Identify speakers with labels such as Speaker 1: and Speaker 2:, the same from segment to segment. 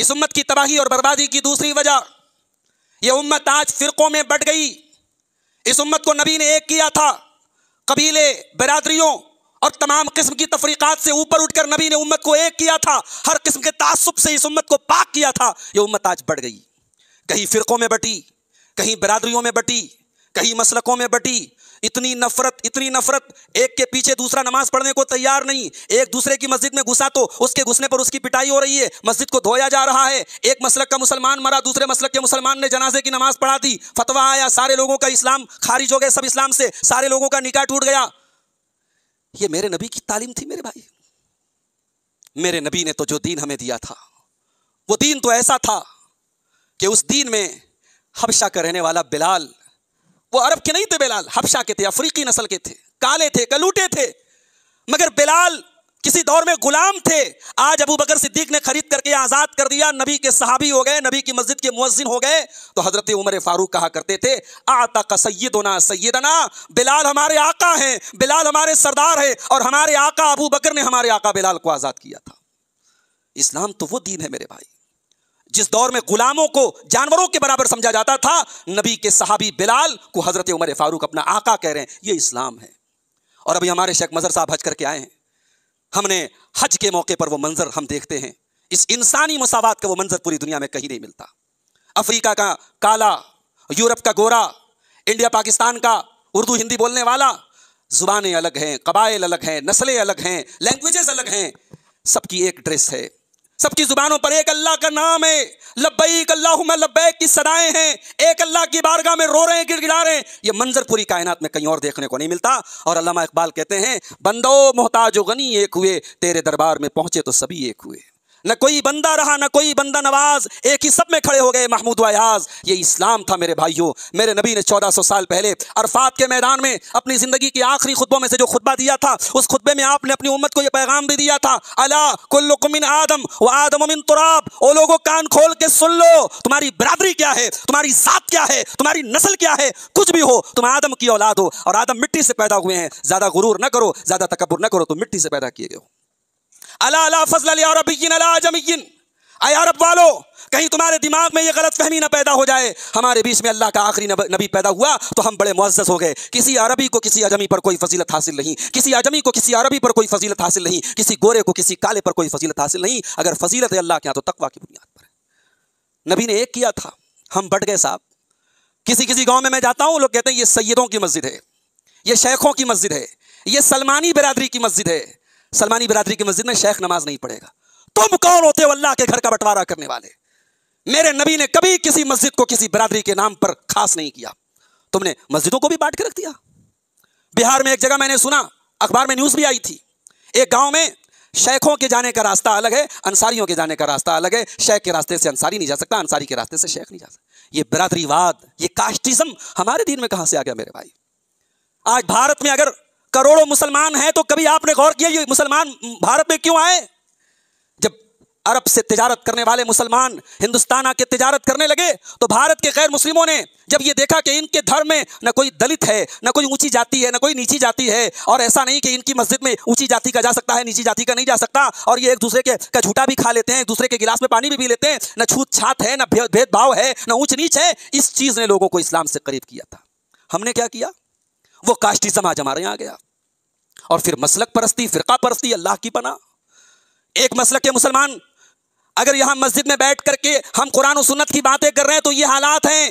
Speaker 1: اس امت کی تباہی اور بربادی کی دوسری وجہ، یہ امت آج فرقوں میں بٹ گئی۔ اس امت کو نبی نے ایک کیا تھا، قبیلے، برادریوں اور تمام قسم کی تفریقات سے اوپر اٹھ کر نبی نے امت کو ایک کیا تھا، ہر قسم کے تعصب سے اس امت کو پاک کیا تھا۔ یہ امت آج بٹ گئی، کہیں فرقوں میں بٹی، کہیں برادریوں میں بٹی، کہیں مسلکوں میں بٹی۔ اتنی نفرت، ایک کے پیچھے دوسرا نماز پڑھنے کو تیار نہیں، ایک دوسرے کی مسجد میں گھسا تو اس کے گھسنے پر اس کی پٹائی ہو رہی ہے، مسجد کو دھویا جا رہا ہے۔ ایک مسلک کا مسلمان مرا، دوسرے مسلک کے مسلمان نے جنازے کی نماز پڑھا دی، فتویٰ آیا، سارے لوگوں کا اسلام خارج ہو گئے، سب اسلام سے، سارے لوگوں کا نکاح ٹوٹ گیا۔ یہ میرے نبی کی تعلیم تھی میرے بھائی۔ میرے نبی نے تو جو دین ہمیں دیا تھا، وہ دین تو ایسا تھا کہ اس دین میں حبشہ کا رہنے والا بلال، وہ عرب کے نہیں تھے، بلال حبشہ کے تھے، افریقی نسل کے تھے، کالے تھے، کلوٹے تھے، مگر بلال کسی دور میں غلام تھے۔ آج ابو بکر صدیق نے خرید کر کے آزاد کر دیا، نبی کے صحابی ہو گئے، نبی کی مسجد کے مؤذن ہو گئے۔ تو حضرت عمر فاروق کہا کرتے تھے، اعتق سیدنا سیدنا، بلال ہمارے آقا ہیں، بلال ہمارے سردار ہیں، اور ہمارے آقا ابو بکر نے ہمارے آقا بلال کو آزاد کیا تھا۔ اسلام تو وہ دین ہے میرے بھائی، جس دور میں غلاموں کو جانوروں کے برابر سمجھا جاتا تھا، نبی کے صحابی بلال کو حضرت عمر فاروق اپنا آقا کہہ رہے ہیں۔ یہ اسلام ہے۔ اور ابھی ہمارے شیخ مظہر صاحب حج کر کے آئے ہیں، ہم نے حج کے موقع پر وہ منظر ہم دیکھتے ہیں، اس انسانی مساوات کا وہ منظر پوری دنیا میں کہیں نہیں ملتا۔ افریقہ کا کالا، یورپ کا گورا، انڈیا پاکستان کا اردو ہندی بولنے والا، زبانیں الگ ہیں، قبائل الگ ہیں، نسلیں الگ ہیں، لینگویجز الگ ہیں، سب کی ایک ڈریس ہے، سب کی زبانوں پر ایک اللہ کا نام ہے، لبیک اللہم لبیک کی صدائیں ہیں، ایک اللہ کی بارگاہ میں رو رہے ہیں، گڑ گڑا رہے ہیں۔ یہ منظر پوری کائنات میں کہیں اور دیکھنے کو نہیں ملتا۔ اور علامہ اقبال کہتے ہیں، بندو محتاج و غنی ایک ہوئے، تیرے دربار میں پہنچے تو سبھی ایک ہوئے۔ نہ کوئی بندہ رہا نہ کوئی بندہ نواز، ایک ہی سب میں کھڑے ہو گئے محمود و ایاز۔ یہ اسلام تھا میرے بھائیوں۔ میرے نبی نے 1400 سال پہلے عرفات کے میدان میں اپنی زندگی کے آخری خطبوں میں سے جو خطبہ دیا تھا، اس خطبے میں آپ نے اپنی امت کو یہ پیغام بھی دیا تھا، الا کلکم من آدم و آدم من تراب۔ او لوگوں کان کھول کے سن لو، تمہاری برادری کیا ہے، تمہاری ذات کیا ہے، تمہاری نسل کیا ہے، کچھ بھی ہو، تم آدم کی اولاد ہو، اور آدم مٹی سے پیدا ہوئے ہیں۔ زیادہ غرور نہ کرو، زیادہ تکبر نہ کرو، تم مٹی سے پیدا کیے گئے ہو۔ الا لا فضل لعربی علی عجمی۔ اے عرب والو، کہیں تمہارے دماغ میں یہ غلط فہمی نہ پیدا ہو جائے، ہمارے بیچ میں اللہ کا آخری نبی پیدا ہوا تو ہم بڑے معزز ہو گئے۔ کسی عربی کو کسی عجمی پر کوئی فضیلت حاصل نہیں، کسی عجمی کو کسی عربی پر کوئی فضیلت حاصل نہیں، کسی گورے کو کسی کالے پر کوئی فضیلت حاصل نہیں۔ اگر فضیلت ہے اللہ کے ہاں تو تقویٰ کی بنیاد پر ہے۔ نبی نے ایک کیا تھا، ہم بٹ گئے صاحب۔ کسی گاؤں میں جاتا ہوں، لوگ کہتے ہیں یہ سیدوں کی مسجد ہے، یہ شیخوں کی مسجد ہے، یہ سلمانی برادری کی مسجد ہے۔ سلمانی برادری کی مسجد میں شیخ نماز نہیں پڑھے گا۔ تم کون ہوتے ہو اللہ کے گھر کا بٹوارا کرنے والے؟ میرے نبی نے کبھی کسی مسجد کو کسی برادری کے نام پر خاص نہیں کیا۔ تم نے مسجدوں کو بھی بانٹ کے رکھ دیا۔ بہار میں ایک جگہ میں نے سنا، اخبار میں نیوز بھی آئی تھی، ایک گاؤں میں شیخوں کے جانے کا راستہ الگ ہے، انصاریوں کے جانے کا راستہ الگ ہے۔ شیخ کے راستے سے انصاری نہیں جا سکتا، انصاری کے راستے سے شیخ نہیں جا سکتا۔ یہ برادری واد، یہ کاسٹزم ہمارے دین میں کہاں سے آ گیا میرے بھائی؟ آج بھارت میں اگر کروڑوں مسلمان ہیں تو کبھی آپ نے غور کیا یہ مسلمان بھارت میں کیوں آئے؟ جب عرب سے تجارت کرنے والے مسلمان ہندوستان آ کے تجارت کرنے لگے تو بھارت کے غیر مسلموں نے جب یہ دیکھا کہ ان کے دھرم میں نہ کوئی دلت ہے، نہ کوئی اونچی جاتی ہے، نہ کوئی نیچی جاتی ہے، اور ایسا نہیں کہ ان کی مسجد میں اونچی جاتی کا جا سکتا ہے، نیچی جاتی کا نہیں جا سکتا، اور یہ ایک دوسرے کا جھوٹا بھی کھا لیتے ہیں، ایک دوسرے کے گلاس میں پانی بھی پی لیتے ہیں، نہ چھوت چھات ہے، نہ بھید بھاؤ ہے، نہ اونچ نیچ ہے۔ اس چیز نے لوگوں کو اسلام سے قریب کیا تھا۔ ہم نے کیا کیا؟ وہ کاسٹزم آج ہمارے یہاں آ گیا، اور پھر مسلک پرستی، فرقہ پرستی، اللہ کی پناہ۔ ایک مسلک کے مسلمان اگر یہاں مسجد میں بیٹھ کر کے ہم قرآن و سنت کی باتیں کر رہے ہیں تو یہ حالات ہیں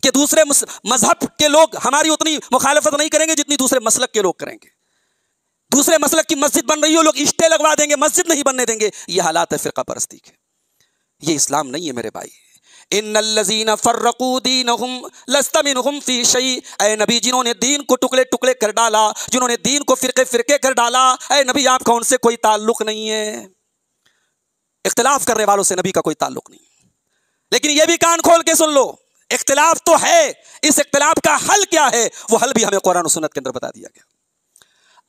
Speaker 1: کہ دوسرے مذہب کے لوگ ہماری اتنی مخالفت نہیں کریں گے جتنی دوسرے مسلک کے لوگ کریں گے۔ دوسرے مسلک کی مسجد بن رہی ہو، لوگ اشٹے لگوا دیں گے، مسجد نہیں بننے دیں گے۔ یہ حالات ہے فرقہ پرستی کے۔ یہ اسلام نہیں ہے میرے بھائی۔ ان الذین فرقوا دینہم لست منہم فی شیء۔ اے نبی، جنہوں نے دین کو ٹکڑے ٹکڑے کر ڈالا، جنہوں نے دین کو فرقے فرقے کر ڈالا، اے نبی آپ کا ان سے کوئی تعلق نہیں ہے۔ اختلاف کرنے والوں سے نبی کا کوئی تعلق نہیں، لیکن یہ بھی کان کھول کے سن لو، اختلاف تو ہے، اس اختلاف کا حل کیا ہے وہ حل بھی ہمیں قرآن و سنت کے اندر بتا دیا گیا۔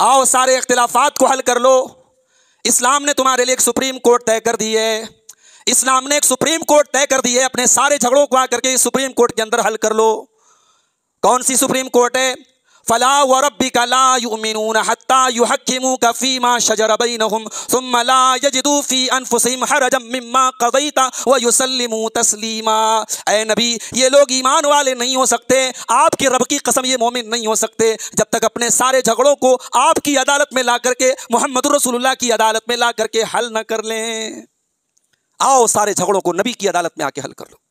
Speaker 1: آؤ سارے اختلافات کو حل کر لو۔ اسلام نے تمہارے لیے ایک سپریم کورٹ طے کر دی ہے، اسلام نے ایک سپریم کورٹ طے کر دی ہے، اپنے سارے جھگڑوں کو آ کر کے اس سپریم کورٹ کے اندر حل کر لو۔ کون سی سپریم کورٹ ہے؟ فلا وربك لا يؤمنون حتى يحكموك فيما شجر بينهم ثم لا يجدوا في انفسهم حرجا مما قضيت ويسلموا تسلیما۔ اے نبی یہ لوگ ایمان والے نہیں ہو سکتے، آپ کی رب کی قسم یہ مومن نہیں ہو سکتے جب تک اپنے سارے جھگڑوں کو آپ کی عدالت میں لا کر کے، محمد رسول اللہ کی عدالت میں لا کر کے حل نہ کر لیں۔ آؤ سارے جھگڑوں کو نبی کی عدالت میں آ کے حل کر لو۔